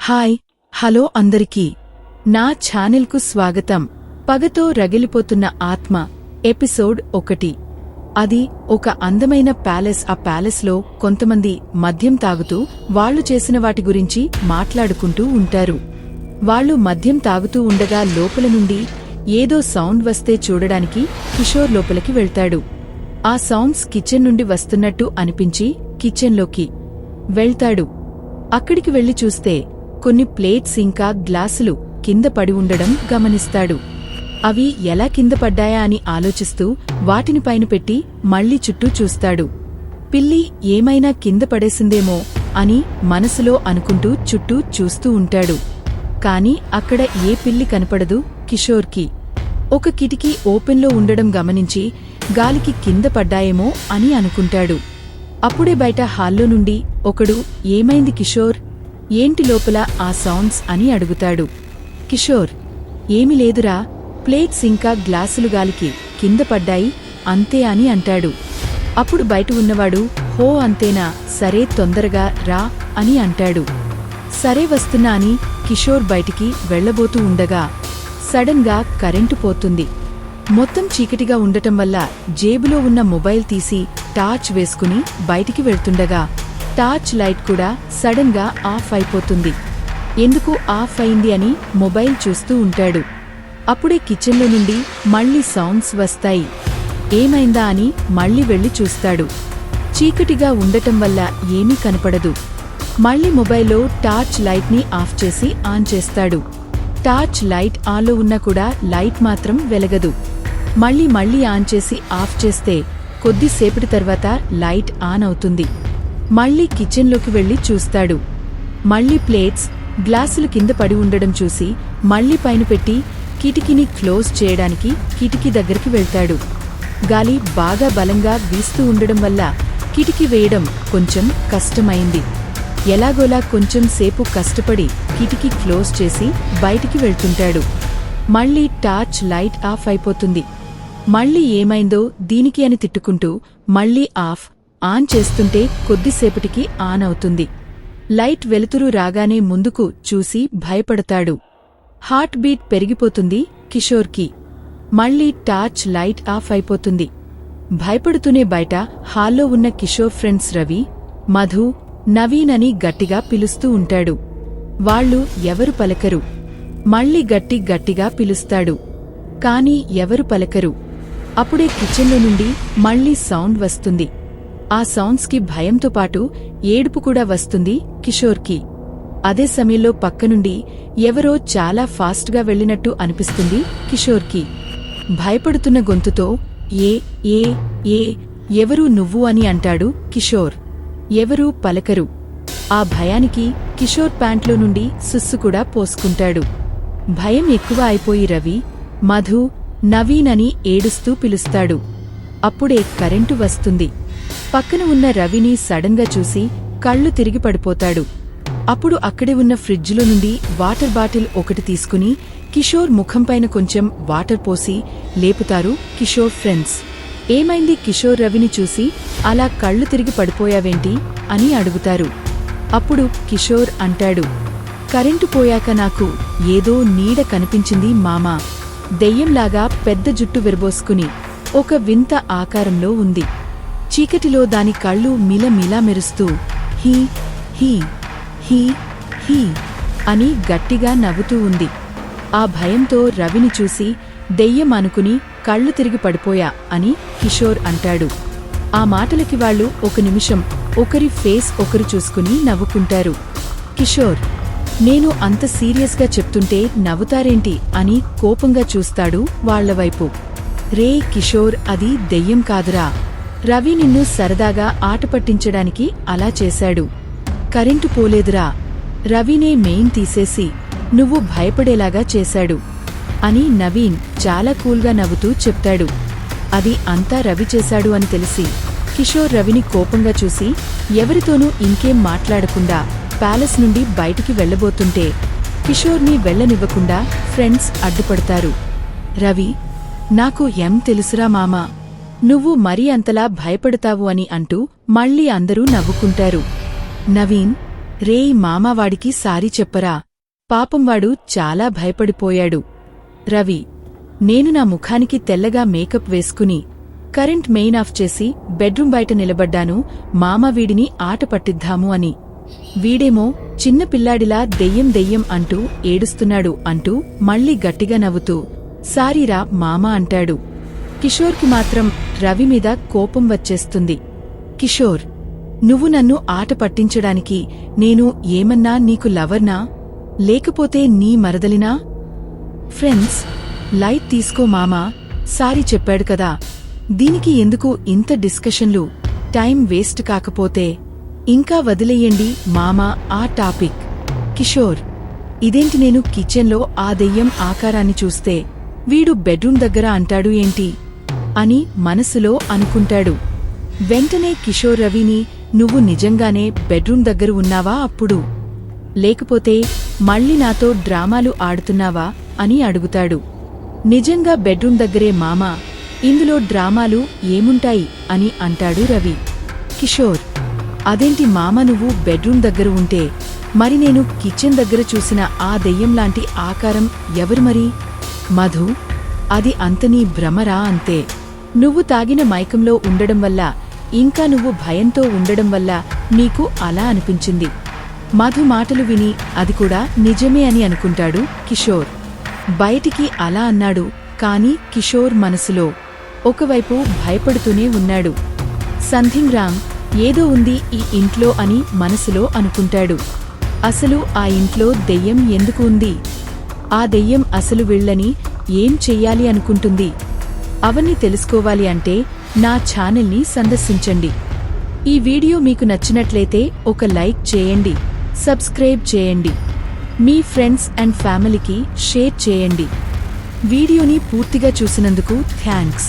Hi hello అందరికీ నా ఛానల్కు స్వాగతం. పగతో రగిలిపోతున్న ఆత్మ ఎపిసోడ్ 1. అది ఒక అందమైన ప్యాలెస్. ఆ ప్యాలెస్లో కొంతమంది మద్యం తాగుతూ వాళ్లు చేసిన వాటి గురించి మాట్లాడుకుంటూ ఉంటారు. వాళ్లు మద్యం తాగుతూ ఉండగా లోపల నుండి ఏదో సౌండ్ వస్తే చూడడానికి కిషోర్ లోపలికి వెళ్తాడు. ఆ సౌండ్స్ కిచెన్ నుండి వస్తున్నట్టు అనిపించి కిచెన్లోకి వెళ్తాడు. అక్కడికి వెళ్లి చూస్తే కొన్ని ప్లేట్స్ ఇంకా గ్లాసులు కింద పడి ఉండడం గమనిస్తాడు. అవి ఎలా కింద పడ్డాయా అని ఆలోచిస్తూ వాటిని పైన పెట్టి మళ్లీ చుట్టూ చూస్తాడు. పిల్లి ఏమైనా కింద పడేసిందేమో అని మనసులో అనుకుంటూ చుట్టూ చూస్తూ ఉంటాడు. కాని అక్కడ ఏ పిల్లి కనపడదు కిషోర్కి. ఒక కిటికీ ఓపెన్లో ఉండడం గమనించి గాలికి కింద పడ్డాయేమో అని అనుకుంటాడు. అప్పుడే బయట హాల్లో నుండి ఒకడు ఏమైంది కిషోర్, ఏంటి లోపల ఆ సౌండ్స్ అని అడుగుతాడు. కిషోర్ ఏమీ లేదురా, ప్లేట్స్ ఇంకా గ్లాసులు గాలికి కింద పడ్డాయి అంతే అని అంటాడు. అప్పుడు బయట ఉన్నవాడు హో అంతేనా, సరే తొందరగా రా అని అంటాడు. సరే వస్తున్నా అని కిషోర్ బయటికి వెళ్లబోతూ ఉండగా సడన్ గా కరెంటు పోతుంది. మొత్తం చీకటిగా ఉండటం వల్ల జేబులో ఉన్న మొబైల్ తీసి టార్చ్ వేసుకుని బయటికి వెళ్తుండగా టార్చ్ లైట్ కూడా సడన్ గా ఆఫ్ అయిపోతుంది. ఎందుకు ఆఫ్ అయింది అని మొబైల్ చూస్తూ ఉంటాడు. అప్పుడే కిచెన్లో నుండి మళ్లీ సౌండ్స్ వస్తాయి. ఏమైందా అని మళ్లీ వెళ్లి చూస్తాడు. చీకటిగా ఉండటం వల్ల ఏమీ కనపడదు. మళ్లీ మొబైల్లో టార్చ్ లైట్ ని ఆఫ్ చేసి ఆన్ చేస్తాడు. టార్చ్ లైట్ ఆన్లో ఉన్నా కూడా లైట్ మాత్రం వెలగదు. మళ్లీ ఆన్ చేసి ఆఫ్ చేస్తే కొద్దిసేపటి తర్వాత లైట్ ఆన్ అవుతుంది. మళ్లీ కిచెన్లోకి వెళ్లి చూస్తాడు. మళ్లీ ప్లేట్స్ గ్లాసులు కింద పడి ఉండడం చూసి మళ్లీ పైన పెట్టి కిటికీని క్లోజ్ చేయడానికి కిటికీ దగ్గరికి వెళ్తాడు. గాలి బాగా బలంగా వీస్తూ ఉండడం వల్ల కిటికీ వేయడం కొంచెం కష్టమైంది. ఎలాగోలా కొంచెం సేపు కష్టపడి కిటికీ క్లోజ్ చేసి బయటికి వెళ్తుంటాడు. మళ్లీ టార్చ్ లైట్ ఆఫ్ అయిపోతుంది. మళ్లీ ఏమైందో దీనికి అని తిట్టుకుంటూ మళ్లీ ఆన్ చేస్తుంటే కొద్దిసేపటికి ఆన్ అవుతుంది. లైట్ వెలుతురు రాగానే ముందుకు చూసి భయపడతాడు. హార్ట్ బీట్ పెరిగిపోతుంది కిషోర్కి. మళ్లీ టార్చ్ లైట్ ఆఫ్ అయిపోతుంది. భయపడుతూనే బయట హాల్లో ఉన్న కిషోర్ ఫ్రెండ్స్ రవి, మధు, నవీన్ అని గట్టిగా పిలుస్తూ ఉంటాడు. వాళ్లు ఎవరు పలకరు. మళ్లీ గట్టిగా పిలుస్తాడు. కాని ఎవరు పలకరు. అప్పుడే కిచెన్లో నుండి మళ్లీ సౌండ్ వస్తుంది. ఆ సౌండ్స్కి భయంతో పాటు ఏడుపు కూడా వస్తుంది కిషోర్కి. అదే సమయంలో పక్కనుండి ఎవరో చాలా ఫాస్ట్గా వెళ్లినట్టు అనిపిస్తుంది కిషోర్కి. భయపడుతున్న గొంతుతో ఏ ఏ ఏ ఎవరు నువ్వు అని అంటాడు కిషోర్. ఎవరూ పలకరు. ఆ భయానికి కిషోర్ ప్యాంట్లో నుండి సుస్సు కూడా పోసుకుంటాడు. భయం ఎక్కువ అయిపోయి రవి, మధు, నవీన్ అని ఏడుస్తూ పిలుస్తాడు. అప్పుడే కరెంటు వస్తుంది. పక్కన ఉన్న రవిని సడన్గా చూసి కళ్ళు తిరిగి పడిపోతాడు. అప్పుడు అక్కడే ఉన్న ఫ్రిడ్జ్లో నుండి వాటర్ బాటిల్ ఒకటి తీసుకుని కిషోర్ ముఖంపైన కొంచెం వాటర్ పోసి లేపుతారు కిషోర్ ఫ్రెండ్స్. ఏమైంది కిషోర్ రవిని చూసి అలా కళ్ళు తిరిగి పడిపోయావేంటి అని అడుగుతారు. అప్పుడు కిషోర్ అంటాడు, కరెంటు పోయాక నాకు ఏదో నీడ కనిపించింది మామా. దెయ్యంలాగా పెద్ద జుట్టు విరబోసుకుని ఒక వింత ఆకారంలో ఉంది. చీకటిలో దాని కళ్ళు మిలమిలా మెరుస్తూ హీ హీ హీ హీ అని గట్టిగా నవ్వుతూ ఉంది. ఆ భయంతో రవిని చూసి దెయ్యం అనుకుని కళ్ళు తిరిగి పడిపోయా అని కిషోర్ అంటాడు. ఆ మాటలకి వాళ్లు ఒక నిమిషం ఒకరి ఫేస్ ఒకరు చూసుకుని నవ్వుకుంటారు. కిషోర్, నేను అంత సీరియస్గా చెప్తుంటే నవ్వుతారేంటి అని కోపంగా చూస్తాడు వాళ్లవైపు. రే కిషోర్, అది దెయ్యం కాదురా. రవి నిన్ను సరదాగా ఆట పట్టించడానికి అలా చేశాడు. కరెంటు పోలేదురా. రవినే మెయిన్ తీసేసి నువ్వు భయపడేలాగా చేశాడు అని నవీన్ చాలా కూల్గా నవ్వుతూ చెప్తాడు. అది అంతా రవి చేశాడు అని తెలిసి కిషోర్ రవిని కోపంగా చూసి ఎవరితోనూ ఇంకేం మాట్లాడకుండా ప్యాలెస్ నుండి బయటికి వెళ్లబోతుంటే కిషోర్ని వెళ్లనివ్వకుండా ఫ్రెండ్స్ అడ్డుపడతారు. రవి, నాకు ఏం తెలుసురా మామా, నువ్వు మరీ అంతలా భయపడతావు అని అంటూ మళ్లీ అందరూ నవ్వుకుంటారు. నవీన్, రేయ్ మామా వాడికి సారీ చెప్పరా, పాపం వాడు చాలా భయపడిపోయాడు. రవి: నేను నా ముఖానికి తెల్లగా మేకప్ వేసుకుని కరెంట్ మెయిన్ ఆఫ్ చేసి బెడ్రూం బయట నిలబడ్డాను మామా వీడిని ఆట పట్టిద్దాము అని. వీడేమో చిన్న పిల్లాడిలా దెయ్యం దెయ్యం అంటూ ఏడుస్తున్నాడు అంటూ మళ్ళీ గట్టిగా నవ్వుతూ సారీరా మామా అంటాడు. కిషోర్కి మాత్రం రవి మీద కోపం వచ్చేస్తుంది. కిషోర్: నువ్వు నన్ను ఆట పట్టించడానికి నేను ఏమన్నా నీకు లవర్నా, లేకపోతే నీ మరదలినా? ఫ్రెండ్స్, లైట్ తీసుకో మామా, సారీ చెప్పాడు కదా, దీనికి ఎందుకు ఇంత డిస్కషన్లు, టైం వేస్ట్ కాకపోతే ఇంకా వదిలేయండి మామా ఆ టాపిక్. కిషోర్: ఇదేంటి, నేను కిచెన్లో ఆ దెయ్యం ఆకారాన్ని చూస్తే వీడు బెడ్రూం దగ్గర అంటాడు ఏంటి అని మనసులో అనుకుంటాడు. వెంటనే కిషోర్ రవిని: నువ్వు నిజంగానే బెడ్రూం దగ్గర ఉన్నావా అప్పుడు, లేకపోతే మళ్ళీ నాతో డ్రామాలు ఆడుతున్నావా అని అడుగుతాడు. నిజంగా బెడ్రూం దగ్గరే మామా, ఇందులో డ్రామాలు ఏముంటాయి అని అంటాడు రవి. కిషోర్: అదేంటి మామ, నువ్వు బెడ్రూం దగ్గర ఉంటే మరి నేను కిచెన్ దగ్గర చూసిన ఆ దెయ్యంలాంటి ఆకారం ఎవరు మరి? మధు: అది అంతనీ భ్రమరా అంతే, నువ్వు తాగిన మైకంలో ఉండడం వల్ల ఇంకా నువ్వు భయంతో ఉండడం వల్ల నీకు అలా అనిపించింది. మధు మాటలు విని అది కూడా నిజమే అని అనుకుంటాడు కిషోర్. బయటికి అలా అన్నాడు, కాని కిషోర్ మనసులో ఒకవైపు భయపడుతూనే ఉన్నాడు. సంథింగ్ రాంగ్, ఏదో ఉంది ఈ ఇంట్లో అని మనసులో అనుకుంటాడు. అసలు ఆ ఇంట్లో దెయ్యం ఎందుకు ఉంది? ఆ దెయ్యం అసలు వీళ్ళని ఏం చెయ్యాలి అనుకుంటుంది? అవన్నీ తెలుసుకోవాలి అంటే నా ఛానల్ని సందర్శించండి. ఈ వీడియో మీకు నచ్చినట్లయితే ఒక లైక్ చేయండి, సబ్స్క్రైబ్ చేయండి, మీ ఫ్రెండ్స్ అండ్ ఫ్యామిలీకి షేర్ చేయండి. వీడియోని పూర్తిగా చూసినందుకు థ్యాంక్స్.